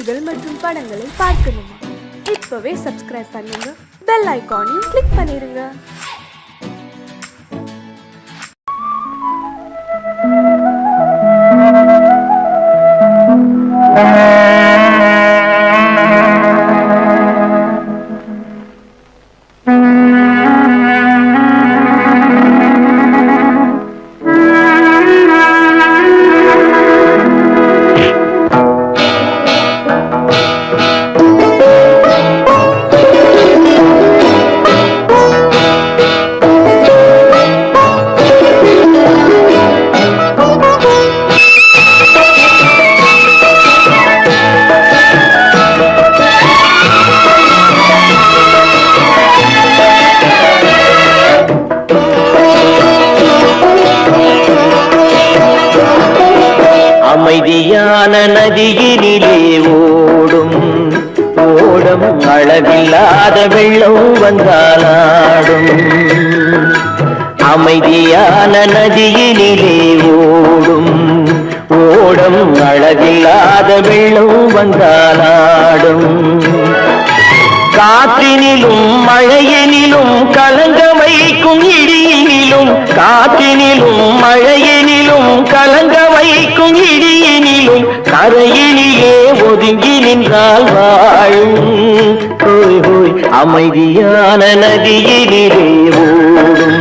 பாடல்கள் மற்றும் படங்களை பார்க்கணுமா? இப்பவே சப்ஸ்கிரைப் பண்ணுங்க, பெல் ஐகானையும் கிளிக் பண்ணிருங்க. அமைதியான நதியினிலே ஓடும் ஓடம் அளவில்லாத வெள்ளம் வந்தாலாடும். அமைதியான நதியினிலே ஓடும் ஓடம் அளவில்லாத வெள்ளம் வந்தாலாடும். காற்றினிலும் மழையினிலும் கலங்க வைக்கும் இடியினிலும், காற்றினிலும் மழையினிலும் கலங்க வைக்கும் இடியினிலும் கரையினிலே ஒதுங்கி நின்றால் வாழும். ஹோய் ஹோய் அமைதியான நதியினிலே ஓடும்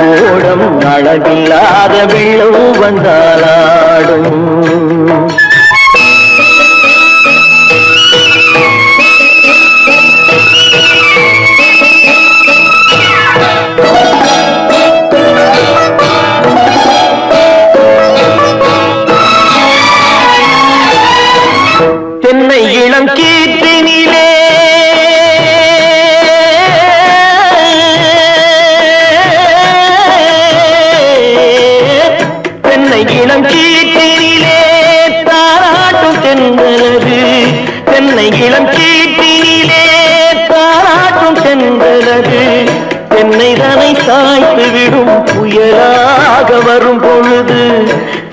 ஓடம் அளவில்லாத வெள்ளம் வந்தாலாடும். தென்னை இளம் கீற்றினிலே தென்னை இளம் கீற்றினிலே தாராட்டும் தென்றலது. தென்னை இளம் கீற்றினிலே தாராட்டும் தென்றலது. தென்னைதனை சாய்த்து விடும் புயலாக வரும் பொழுது,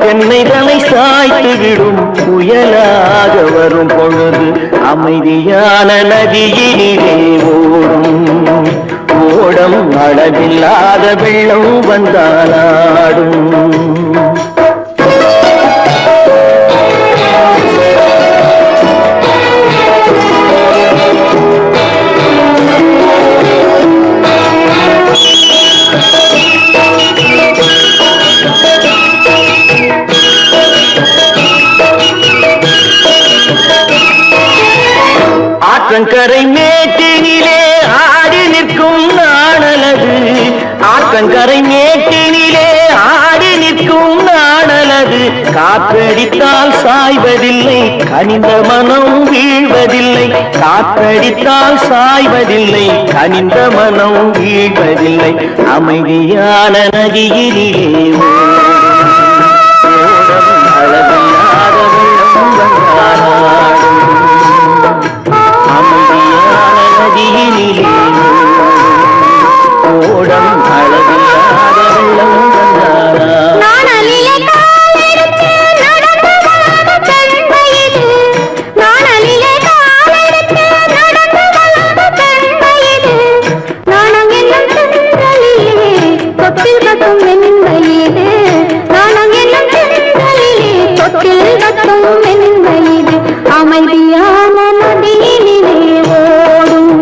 தென்னைதனை சாய்த்து விடும் புயலாக வரும் பொழுது அமைதியான நதியினிலே ஓடும் ஓடம் அளவில்லாத வெள்ளம் வந்தாலாடும். ஆற்றங்கரை மேட்டினிலே ஆடி நிற்கும் நாணலது. ஆற்றங்கரை மேட்டினிலே ஆடி நிற்கும் நாணலது. காற்றடித்தால் சாய்வதில்லை, கனிந்த மனம் வீழ்வதில்லை. காற்றடித்தால் சாய்வதில்லை, கனிந்த மனம் வீழ்வதில்லை. அமைதியான நதியினிலே அளவில்லாத வெள்ளம் வந்தாலாடும். அமைதியான நதியினிலே ஓடம் அளவில்லாத வெள்ளம் வந்தாலாடும். அமைதியான நதியினிலே ஓடும்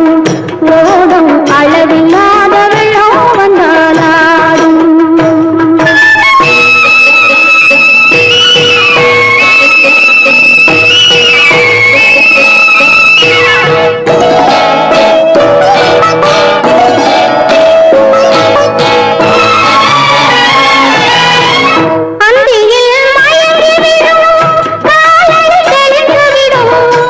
ஓடும் அளவில்லாத வெள்ளம் வந்தாலாடும். அந்தியில் மயங்கி விடும் காலடி தெளிந்து விடும்.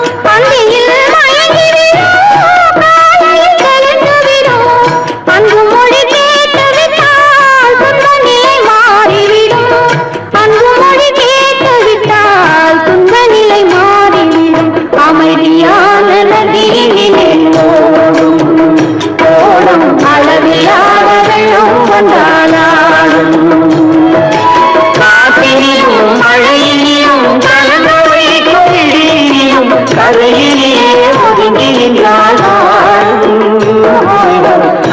கரையிலே ஒதுங்கி நின்றால்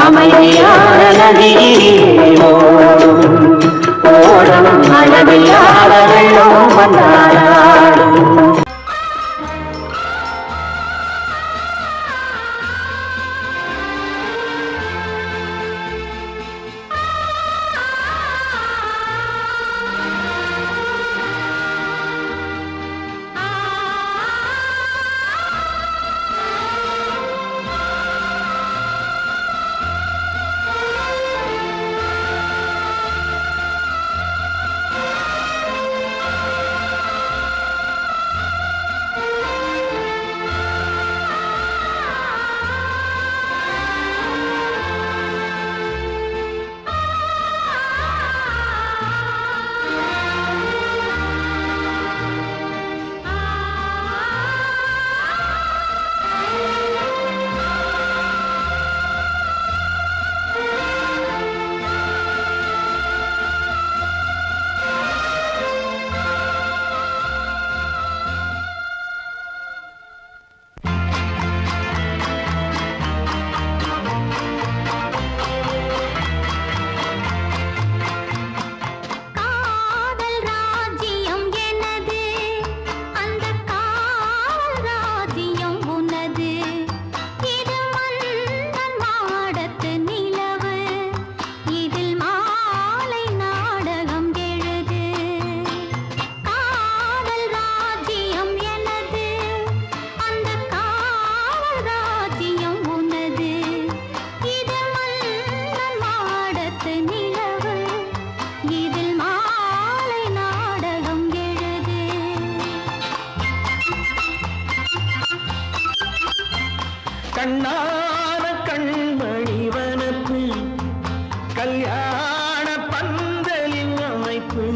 அமைதியான நதியிலே ஓடும் ஓடும் அளவில்லாத வெள்ளம் வந்தாடும். கண்ணான கண்மணி வனப்பு கல்யாண பந்தலின் அமைப்பு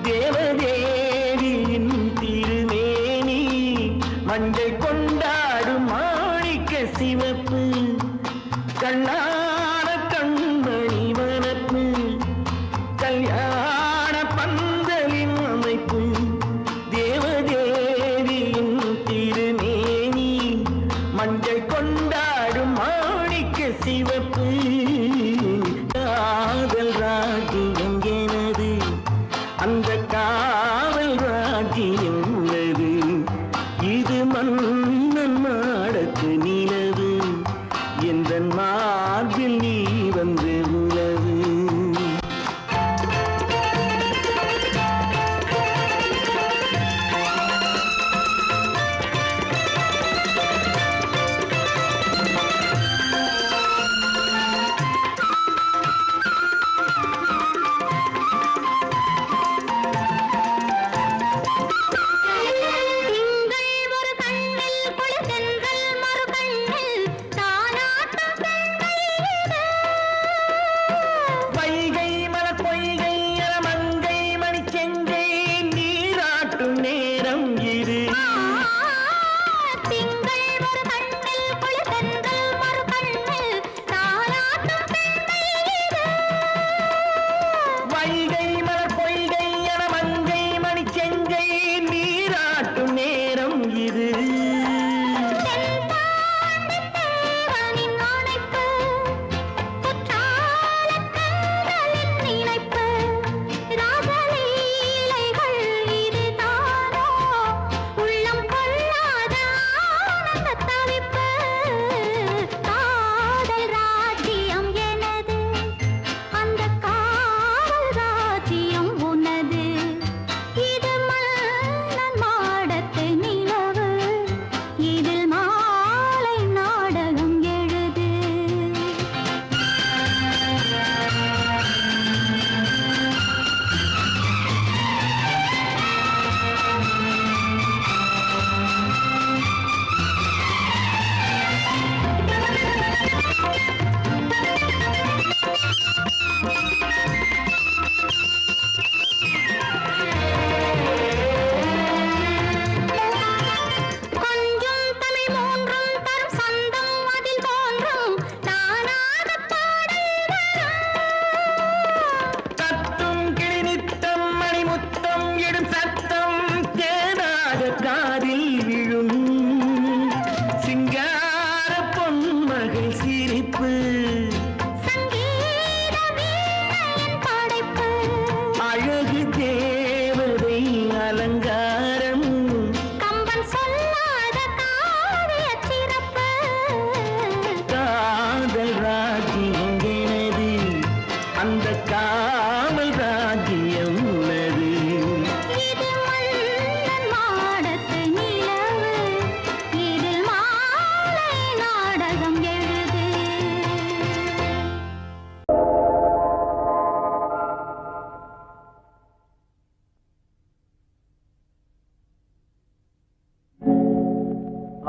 தேவதேவியின் திருமேனி மஞ்சள் கொண்டாடும் மாணிக்க சிவப்பு. கண்ணான கண்மணி வனப்பு கல்யாண பந்தலின் அமைப்பு தேவதேவியின் திருமேனி மஞ்சள் கொண்டாடும் மாணிக்க சிவப்பு. காதல் ராஜ்யம் எனது அந்த காவல் ராஜ்யம் உள்ளது இது மன்னன் மாடத்து நிலவு எந்த மார்பில் நீ வந்து உலவு.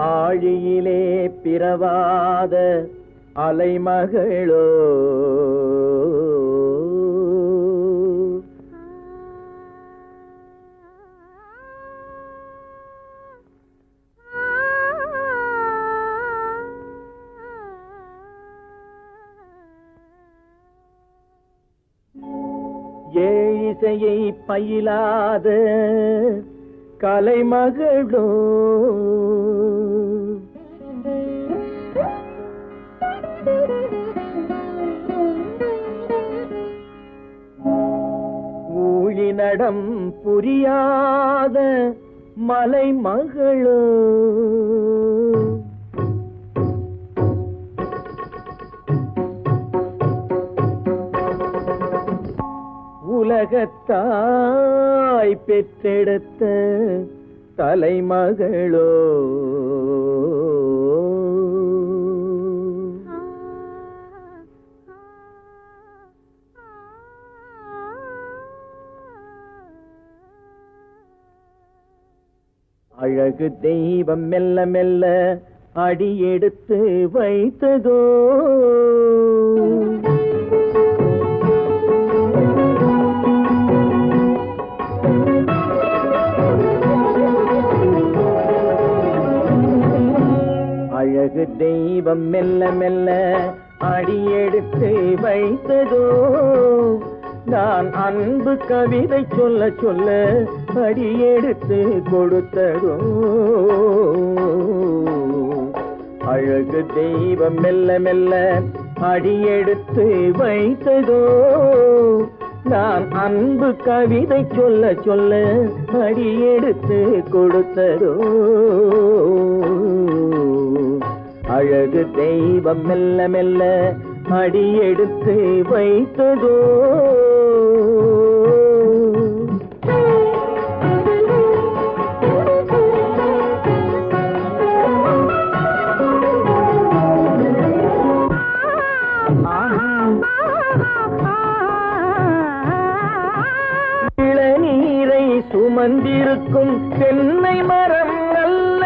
ஆழியிலே பிறவாத அலைமகளோ ஏழிசையை பயிலாத கலைமகளோ ஊழிநடம் புரியாத மலைமகளோ உலகத்தாய் பெற்றெடுத்த தலைமகளோ அழகு தெய்வம் மெல்ல மெல்ல அடியெடுத்து வைத்ததோ அழகு தெய்வம் மெல்ல மெல்ல அடியெடுத்து வைத்ததோ நான் அன்பு கவிதை சொல்ல சொல்ல அடியெடுத்து கொடுத்ததோ அழகு தெய்வம் மெல்ல மெல்ல அடியெடுத்து வைத்ததோ நான் அன்பு கவிதை சொல்ல சொல்ல அடியெடுத்து கொடுத்ததோ அழகு தெய்வம் மெல்ல மெல்ல அடியெடுத்து வைத்ததோ இளநீரை சுமந்திருக்கும் தென்னை மரம் அல்ல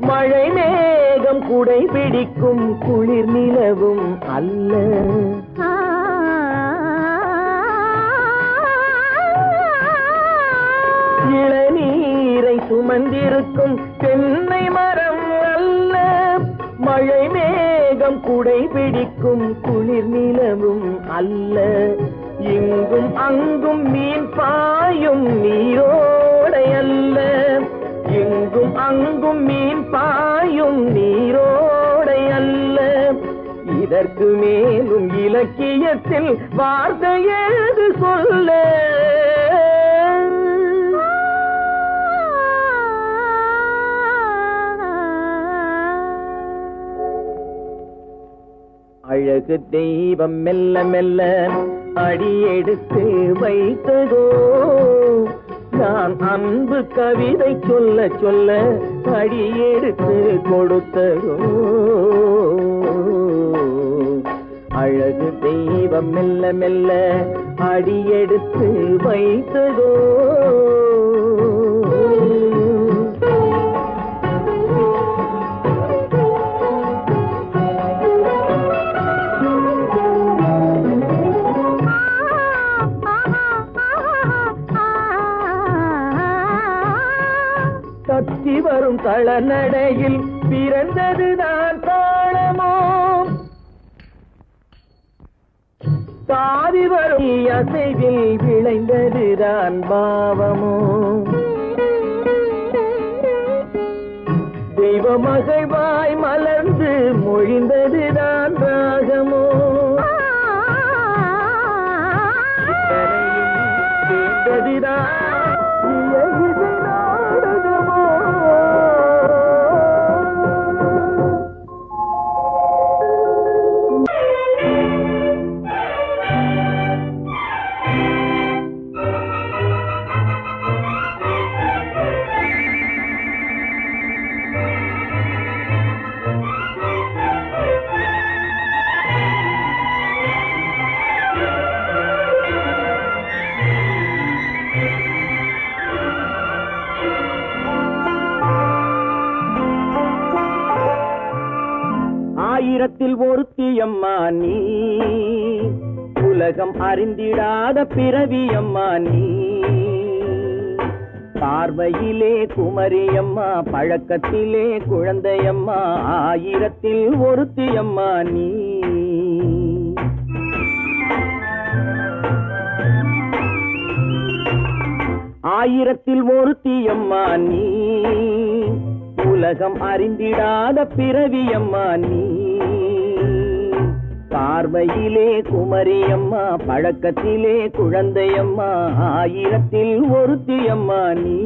மழை மேகம் குடை பிடிக்கும் குளிர் நிலவும் அல்ல இளநீரை சுமந்திருக்கும் தென்னை மரம் அல்ல மழை மேகம் குடை பிடிக்கும் குளிர் நிலவும் அல்ல இங்கும் அங்கும் மீன் பாயும் நீரோடை அல்ல இங்கும் அங்கும் மீன் பாயும் நீரோடை அல்ல இதற்கு மேலும் இலக்கியத்தில் வார்த்தை ஏது சொல்ல அழகு தெய்வம் மெல்ல மெல்ல அடியெடுத்து வைத்ததோ நான் அன்பு கவிதை சொல்ல சொல்ல அடியெடுத்து கொடுத்ததோ அழகு தெய்வம் மெல்ல மெல்ல அடியெடுத்து வைத்ததோ தத்தி வரும் தளநடையில் பிறந்ததுதான் தாளமோ தாவி வரும் அசைவில் விளைந்ததுதான் பாவமோ தெய்வ மகிழ்வாய் மலர்ந்து மொழிந்ததுதான் ராகமோ கேட்டதுதான் ஆயிரத்தில் ஒருத்தியம்மா நீ, உலகம் அறிந்திடாத பிறவியம்மா நீ. பார்வையிலே குமரியம்மா, பழக்கத்திலே குழந்தையம்மா, ஆயிரத்தில் ஒருத்தியம்மா நீ. ஆயிரத்தில் ஒருத்தியம்மா நீ, உலகம் அறிந்திடாத பிறவியம்மா நீ. பார்வையிலே குமரியம்மா, பழக்கத்திலே குழந்தையம்மா, ஆயிரத்தில் ஒருத்தியம்மா நீ.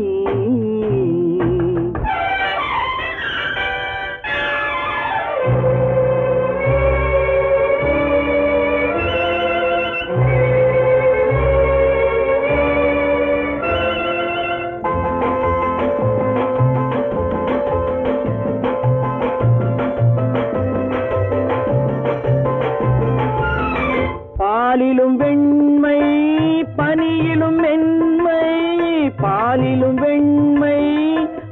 பாலிலும் வெண்மை பனியிலும் மென்மை, பாலிலும் வெண்மை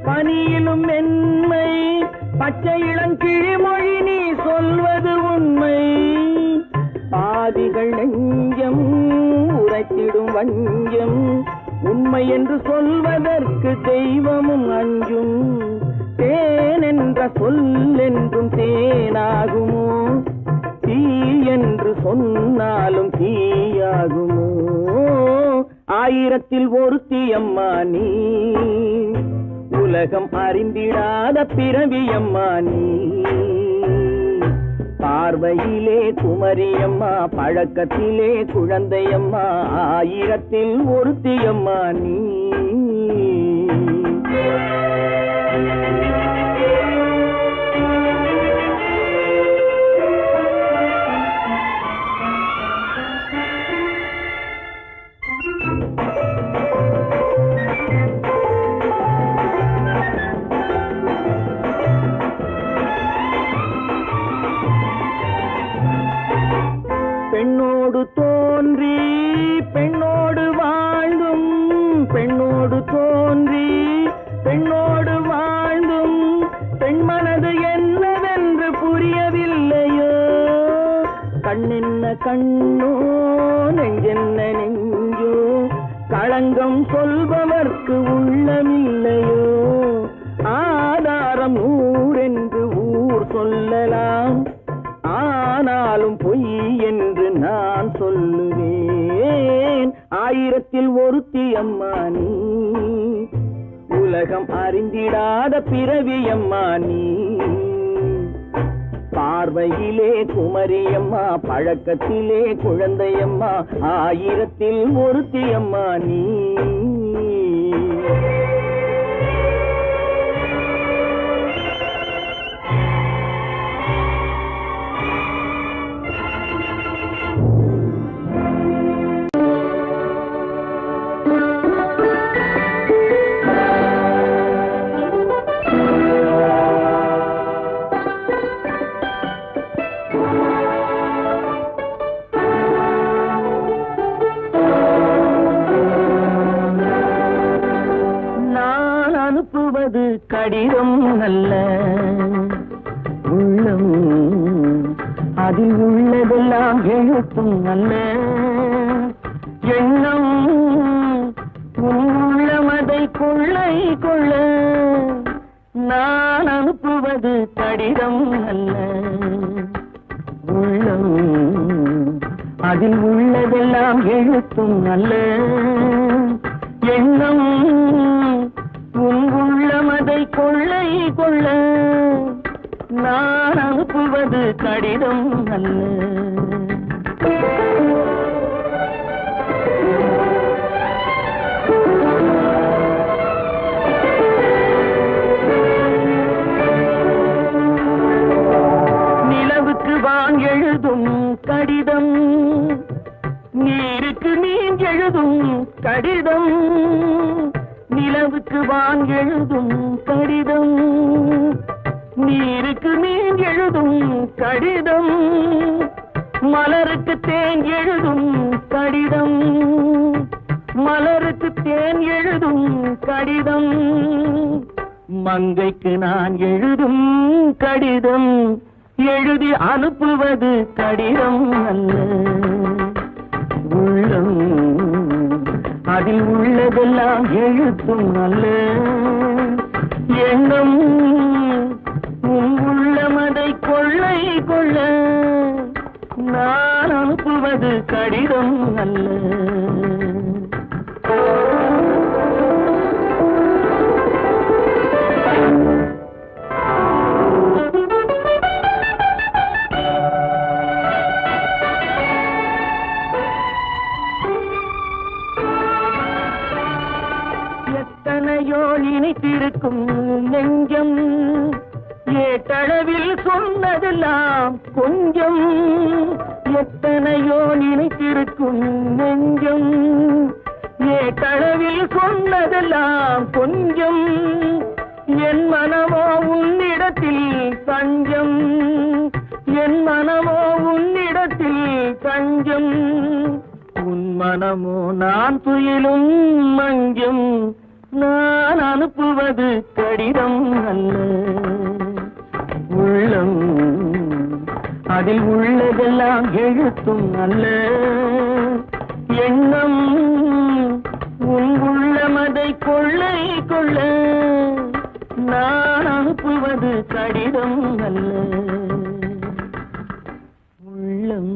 பனியிலும் மென்மை, பச்சை இளங்கிழிமொழி நீ சொல்வது உண்மை. பாதிகள் நெஞ்சம் உரைத்திடும் வஞ்சம், உண்மை என்று சொல்வதற்கு தெய்வமும் அஞ்சும். தேன் என்ற சொல் என்றும் தேனாகுமோ, தீ என்று சொன்னாலும் தீயாகுமோ. ஆயிரத்தில் ஒருத்தியம்மா நீ, உலகம் அறிந்திடாத பிறவியம்மா நீ. பார்வையிலே குமரியம்மா, பழக்கத்திலே குழந்தையம்மா, ஆயிரத்தில் ஒருத்தியம்மா நீ. பெண்ணோடு தோன்றி பெண்ணோடு வாழ்ந்தும், பெண்ணோடு தோன்றி பெண்ணோடு வாழ்ந்தும், பெண் மனது என்னவென்று புரியவில்லையோ. கண்ணென்ன கண்ணோ, நெஞ்சென்ன நெஞ்சோ, களங்கம் சொல்பவர்க்கு உள்ளமில்லையோ. ஆதாரம் ஊரென்று ஊர் சொல்லலாம், ஆனாலும் பொய் என்று நான் சொல்லுவேன். ஆயிரத்தில் ஒருத்தியம்மா நீ, உலகம் அறிந்திடாத பிறவியம்மா நீ. பார்வையிலே குமரியம்மா, பழக்கத்திலே குழந்தையம்மா, ஆயிரத்தில் ஒருத்தியம்மா நீ. அனுப்புவது கடிதம் அல்ல, உள்ளம் அதில் உள்ளதெல்லாம் எழுத்தும் அல்ல. எண்ணம் உள்ளமதை கொள்ளை கொள்ள, நான் அனுப்புவது கடிதம் அல்ல, உள்ளம் அதில் உள்ளதெல்லாம் எழுத்தும் அல்ல. எண்ணம் உள்ளமதை கொள்ளை கொள்ள, நான் அனுப்புவது கடிதம் அல்ல. நிலவுக்கு வான் எழுதும் கடிதம், நீருக்கு நீர் எழுதும் கடிதம். நிலவுக்கு வான் எழுதும் கடிதம், நீருக்கு நீர் எழுதும் கடிதம். மலருக்கு தேன் எழுதும் கடிதம், மலருக்கு தேன் எழுதும் கடிதம். மங்கைக்கு நான் எழுதும் கடிதம், எழுதி அனுப்புவது கடிதம் அல்ல. உள்ளம் அதில் உள்ளதெல்லாம் எழுத்தும் அல்ல. எண்ணம் உன் உள்ளமதை கொள்ளை கொள்ள நான் அனுப்புவது கடிதம் அல்ல. எத்தனையோ நினைத்திருக்கும் நெஞ்சம் ஏட்டளவில் சொன்னதெல்லாம் கொஞ்சம். எத்தனையோ நினைத்திருக்கும் நெஞ்சம் ஏட்டளவில் சொன்னதெல்லாம் கொஞ்சம். என் மனமோ உன்னிடத்தில் தஞ்சம். என் மனமோ உன்னிடத்தில் தஞ்சம். உன் மனமோ நான் துயிலும் மஞ்சம். நான் அனுப்புவது கடிதம் அல்ல. உள்ளம் அதில் உள்ளதெல்லாம் எழுத்தும் அல்ல. எண்ணம் உன் உள்ளமதை கொள்ளை கொள்ள நான் அனுப்புவது கடிதம் அல்ல. உள்ளம்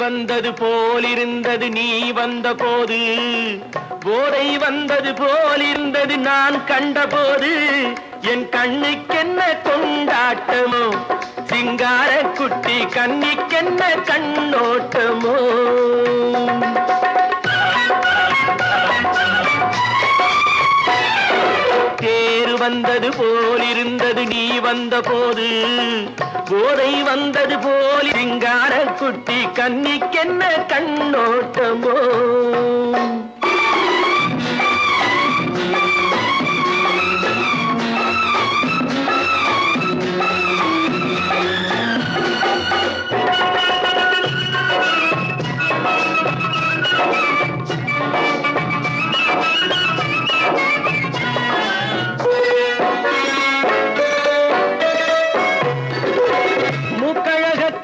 வந்தது போலிருந்தது நீ வந்த போது. போதை வந்தது போலிருந்தது நான் கண்டபோது. என் கண்ணுக்கென்ன கொண்டாட்டமோ சிங்கார குட்டி கண்ணிக்கென்ன கண்ணோட்டமோ. தேர் வந்தது போலிருந்தது நீ வந்த போது. போதை வந்தது போல் சிங்கார குட்டி கண்ணிக்கென்ன கண்ணோட்டமோ.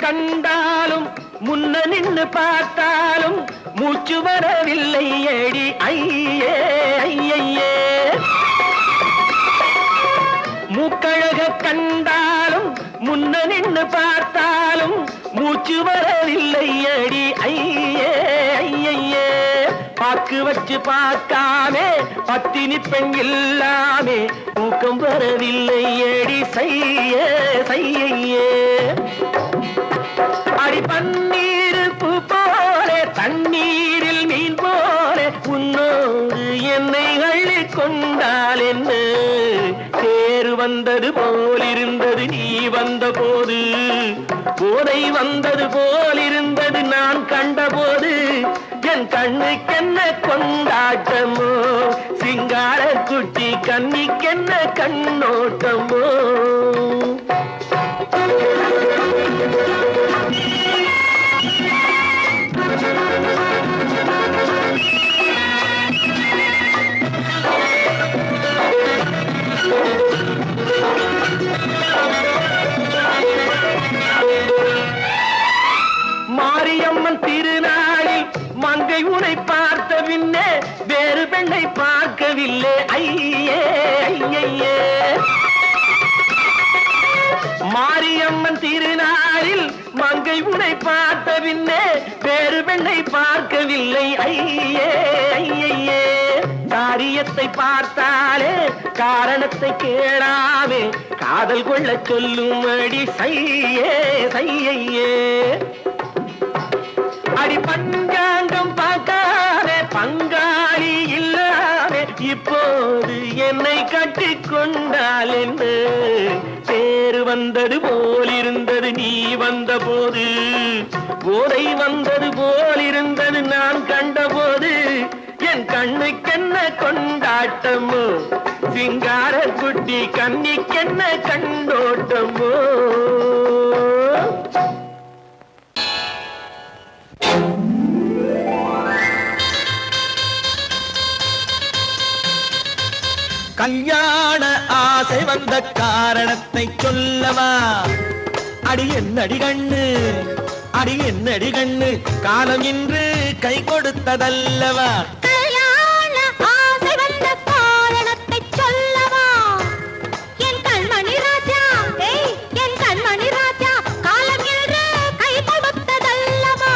கண்டாலும் முன்ன நின்று பார்த்தாலும் மூச்சு வரவில்லை ஏடி ஐயே ஐயே. மூக்கழக கண்டாலும் முன்ன நின்று பார்த்தாலும் மூச்சு வரவில்லை ஏடி ஐயே ஐயே. பாக்கு வச்சு பார்க்காமே பத்தினி பெண் இல்லாமே தூக்கம் வரவில்லை ஏடி செய்ய செய்யே. அடி பன்னீர் பூ போலே தண்ணீரில் மீன் போலே உன்னோடு என்னை அள்ளி கொண்டால் என்ன. தேர் வந்தது போலிருந்தது நீ வந்த போது. போதை வந்தது போலிருந்தது நான் கண்டபோது. என் கண்ணுக்கென்ன கொண்டாட்டமோ சிங்கார குட்டி கண்ணிக்கென்ன கண்ணோட்டமோ. மாரியம்மன் திருநாளில் மங்கை உனை பார்த்த பின்னே வேறு பெண்ணை பார்க்கவில்லை ஐயே ஐயே. மாரியம்மன் திருநாளில் மங்கை உனை பார்த்த பின்னே வேறு பெண்ணை பார்க்கவில்லை ஐயே ஐயே. காரியத்தை பார்த்தாலே காரணத்தை கேளாமே காதல் கொள்ள சொல்லும்படி செய்யே செய்யே. அடி பஞ்சாங்கம் பார்க்காதே பங்காளி இல்லாமே இப்போது என்னை கட்டிக் கொண்டால் என்று. தேர் வந்தது போலிருந்தது நீ வந்த போது போதை வந்தது போல் இருந்தது நான் கண்டபோது என் கண்ணுக்கென்ன கொண்டாட்டமோ சிங்கார குட்டி கண்ணிக்கென்ன கண்டோட்டமோ. கல்யாண ஆசை வந்த காரணத்தை சொல்லவா? அடி என்னடி கண்ணு, அடி என்னடி கண்ணு, காலம் இன்று கை கொடுத்ததல்லவா? கல்யாண ஆசை வந்த காரணத்தை சொல்லவா? என் கண்மணி ராஜா, என் கண்மணி ராஜா, காலம் இன்று கை கொடுத்ததல்லவா?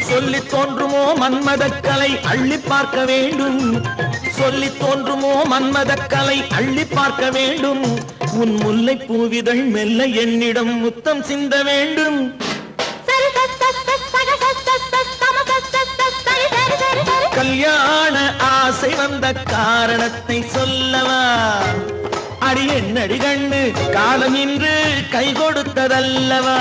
சொல்லி தோன்றுமோ மன்மதக்கலை அள்ளி பார்க்க வேண்டும், சொல்லி தோன்றுமோ மன்மதக்கலை அள்ளி பார்க்க வேண்டும். உன் முல்லை பூவிதழ் மெல்ல என்னிடம் முத்தம் சிந்த வேண்டும். கல்யாண ஆசை வந்த காரணத்தை சொல்லவா? அடி என்னடி கண்ணு, காலம் இன்று கை கொடுத்ததல்லவா?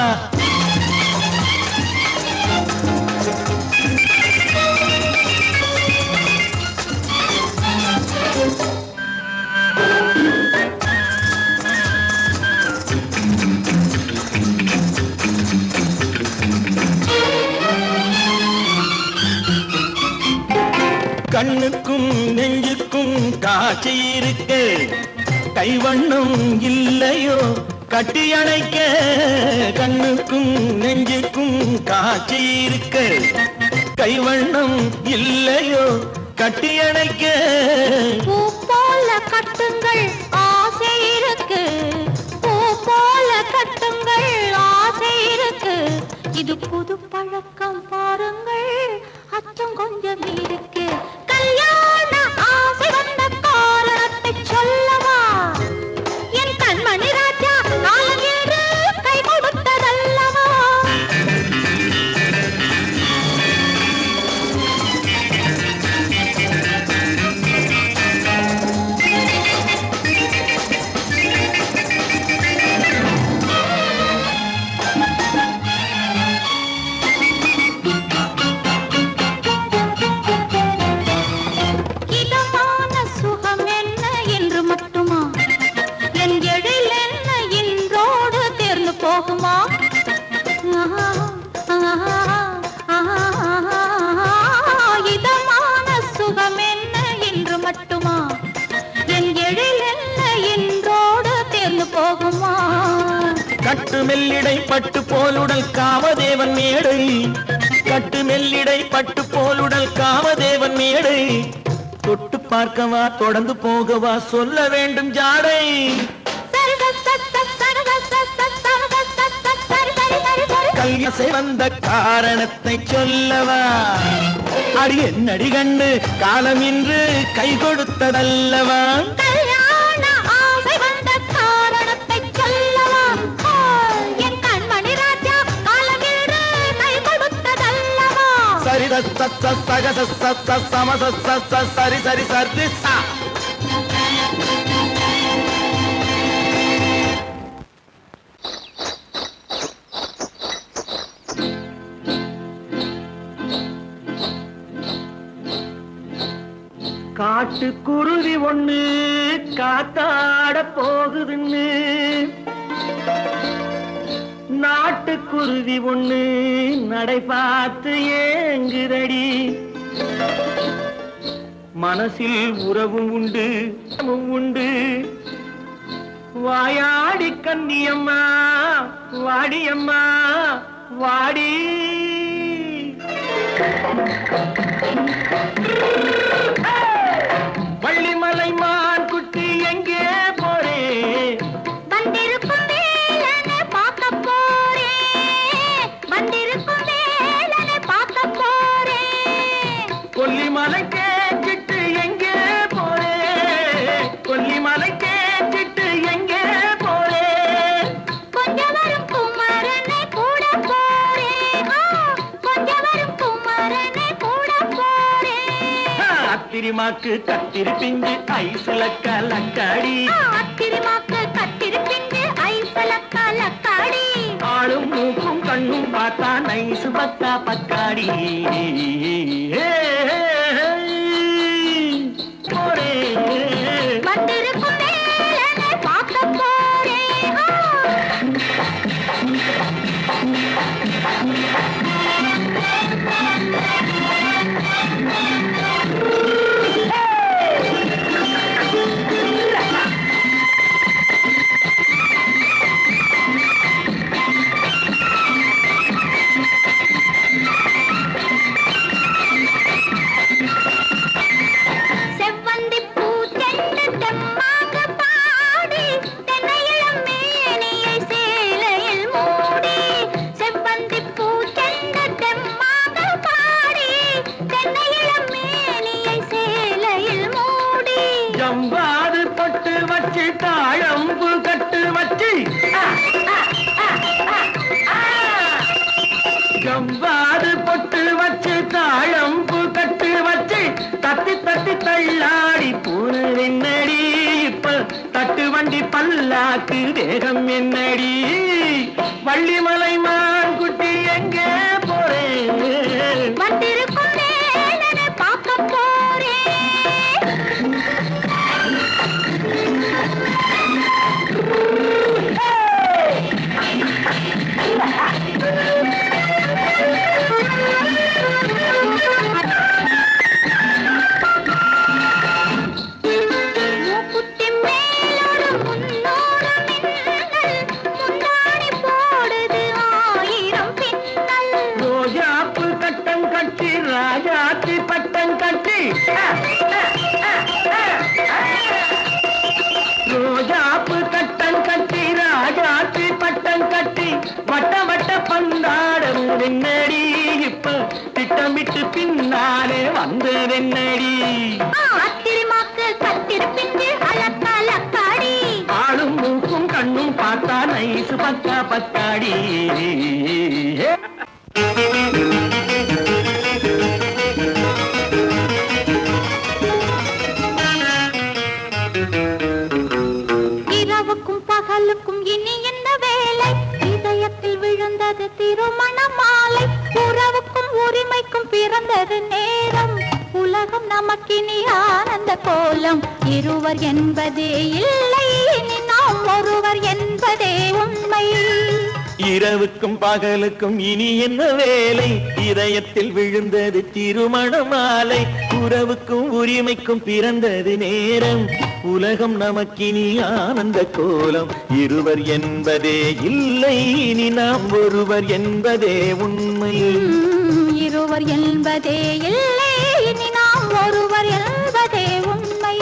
கண்ணுக்கும் நெஞ்சுக்கும் காட்சி இருக்கு, கைவண்ணம் இல்லையோ கட்டி அணைக்க. கண்ணுக்கும் நெஞ்சுக்கும் காட்சி இருக்கு, கைவண்ணம் இல்லையோ கட்டி அணைக்க. பூ போல கட்டுங்கள் ஆசை இருக்கு, பூ போல கட்டுங்கள் ஆசை இருக்கு. இது புது பழக்கம் பாருங்கள், அச்சம் கொஞ்சம் இருக்கு. கல்யாண ஆசை வந்த காரணத்தை சொல்லவா? என் கண்மணி ராஜா, காலம் என்று கை கொடுத்ததல்லவா? இதமான சுகம் என்ன என்று மட்டுமா? என் எழில் என்ன என்றோடு தேர்ந்து போகுமா? கட்டு மெல்லிடை பட்டு போலுடல் காமதேவன் மேடை, கட்டு மெல்லிடை பட்டு போலுடல் காமதேவன் மேடை. தொட்டு பார்க்கவா தொடர்ந்து போகவா சொல்ல வேண்டும் ஜாடை. கல்யாசை வந்த காரணத்தை சொல்லவா? அடி என்னடி கண்ணு, காலம் இன்று கை கொடுத்ததல்லவா? கல்யாண ஆசை வந்த காரணத்தை சொல்லவா? என் கண்மணி ராஜா, காலம் இன்று கை கொடுத்ததல்லவா? சரி சக சம சரி சரி சரி சா. காட்டுக்குருவி ஒண்ணு காத்தாட போகுதுன்னு, நாட்டுக்குருவி ஒண்ணு நடை பார்த்து ஏங்குதடி. மனசில் உறவும் உண்டு உண்டு, வாயாடி கன்னியம்மா வாடியம்மா வாடி. வள்ளிமலை மான் குட்டி எங்கே போறே வந்திருக்கும் வேலனை பார்க்க போறேன் வந்திருக்கும் வேலனை பார்க்க போறேன் கொல்லிமலை கேட்டுட்டு எங்கே போறே கொல்லிமலை கேட்டுட்டு எங்கே போறே கொஞ்சம் வரும் குமரனை கூட போறேன் கொஞ்சம் வரும் குமரனை கூட போறேன் அத்திரிமாக்கு கத்திரி பிஞ்சு ஐசுல கலக்காடி அத்திரிமாக்கு கத்திரி பிஞ்சு ஐசல கலக்காடி ஆளும் மூக்கும் கண்ணும் பார்த்தா நைசு பக்கா பக்காடி போறே வந்திருக்கும் வேலனை பார்க்க போறேன் செவ்வந்தி பூ செண்டு தெம்மாக பாடி தென்னையிளம் மேனியை சேலையில் மூடி செவ்வந்தி பூ செண்டு தெம்மாக பாடி தென்னையிளம் மேனியை சேலையில் மூடி ஜம்பாது பட்டு வச்சு தாழம்பு கட்டு வச்சு ஜம்பாது பொட்டு வச்சு தாழம்பு கட்டு வச்சு தட்டி தட்டி தள்ளாடி பூரு என்னடி இப்ப தட்டு வண்டி பல்லாக்கு வேகம் என்னடி வள்ளிமலை மான் குட்டி எங்கே போறேன் வந்திருக்கும் வேலனை பார்க்க போறேன் மூக்குத்தி மேலோடு முன்னோடு மின்னல் முந்தாணி போடுது ஆயிரம் பின்னல் ரோஜாப்பு கட்டம் கட்டி ராஜாத்தி பட்டம் கட்டி ரோஜாப்பு கட்டம் கட்டி ராஜாத்தி பட்டம் கட்டி வட்ட வட்ட பந்தாடம் என்னடி இப்ப திட்டமிட்டு பின்னாலே வந்து என்னடி அத்திரிமாக்கு கத்திரி பிஞ்சு அலக்காடி ஆளும் மூக்கும் கண்ணும் பார்த்தா நைசு பக்கா பக்காடி இரவுக்கும் பகலுக்கும் இனி என்ன வேலை இதயத்தில் விழுந்தது திருமண மாலை உறவுக்கும் உரிமைக்கும் பிறந்தது நேரம் உலகம் நமக்கினி ஆனந்த கோலம் இருவர் என்பதே இல்லை இனி நாம் ஒருவர் என்பதே உண்மை இரவுக்கும் பகலுக்கும் இனி என்ன வேலை இதயத்தில் விழுந்தது திருமண மாலை உறவுக்கும் உரிமைக்கும் பிறந்தது நேரம் உலகம் நமக்கினி ஆனந்த கோலம் இருவர் என்பதே இல்லை இனி நாம் ஒருவர் என்பதே உண்மை இருவர் என்பதே இல்லை இனி நாம் ஒருவர் என்பதே உண்மை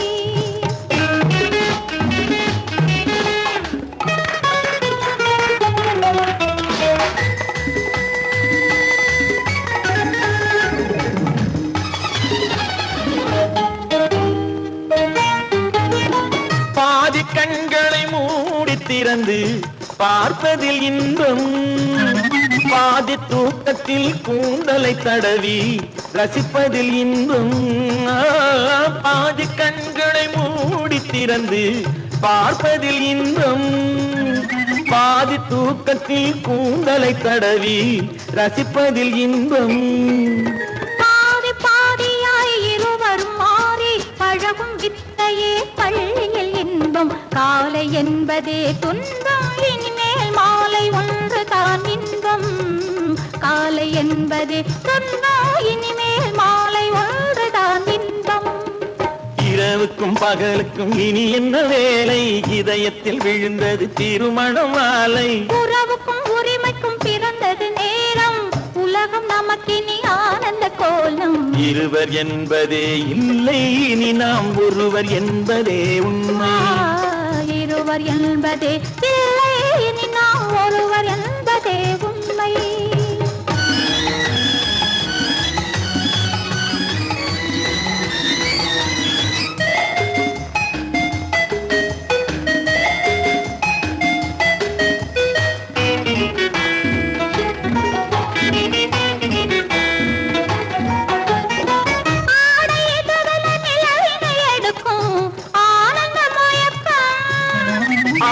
பாதி கண்களை மூடி திறந்து பார்ப்பதில் இன்பம் பாதி தூக்கத்தில் கூந்தலை தடவி ரசிப்பதில் இன்பம் பாதி கண்களை மூடி திறந்து பார்ப்பதில் இன்பம் பாதி தூக்கத்தில் கூந்தலை தடவி ரசிப்பதில் இன்பம் பாதி பாதியாய் இருவரும் மாறி பழகும் வித்தையே பள்ளியில் இன்பம் காலை என்பதே துன்பம் இனிமேல் மாலை ஒன்று தான் இன்பம் காலை என்பதே துன்பம் இனிமேல் மாலை ஒன்று தான் இன்பம் இரவுக்கும் பகலுக்கும் இனி என்ன வேலை இதயத்தில் விழுந்தது திருமண மாலை உறவுக்கும் உரிமைக்கும் பிறந்தது நேரம் உலகம் நமக்கினி ஆனந்த இருவர் என்பதே இல்லை, இனி நாம் ஒருவர் என்பதே உண்மை. இருவர் என்பதே இல்லை, இனி நாம் ஒருவர் என்பதே உண்மை.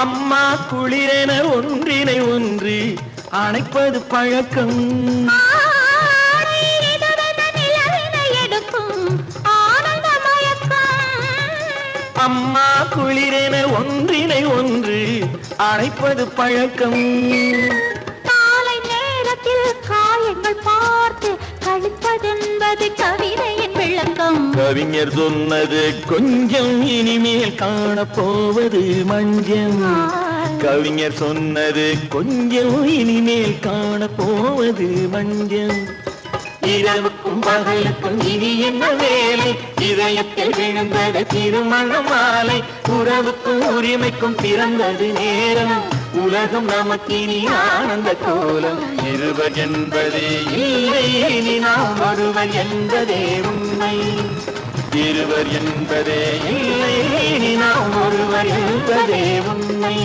அம்மா குளிரென ஒன்றினை ஒன்று அணைப்பது பழக்கம். அம்மா குளிரென ஒன்றினை ஒன்று அணைப்பது பழக்கம். காலை நேரத்தில் காயங்கள் பார்த்து கழிப்பதென்பது கவிதையின் விளக்கம். கவிஞர் சொன்னது கொஞ்சம், இனிமேல் காணப்போவது மஞ்சள். கவிஞர் சொன்னது கொஞ்சம், இனிமேல் காணப்போவது மஞ்சள். இரவுக்கும் பகலுக்கும் இனி என்ன வேலை, இதயத்தில் விழுந்தது திருமண மாலை. உறவுக்கும் உரிமைக்கும் பிறந்தது நேரம், உலகம் நமக்கினி ஆனந்த கோலம். இருவர் என்பதே இல்லை, இனி நாம் ஒருவர் என்பதே உண்மை. இருவர் என்பதே இல்லை, இனி நாம் ஒருவர் என்பதே உண்மை.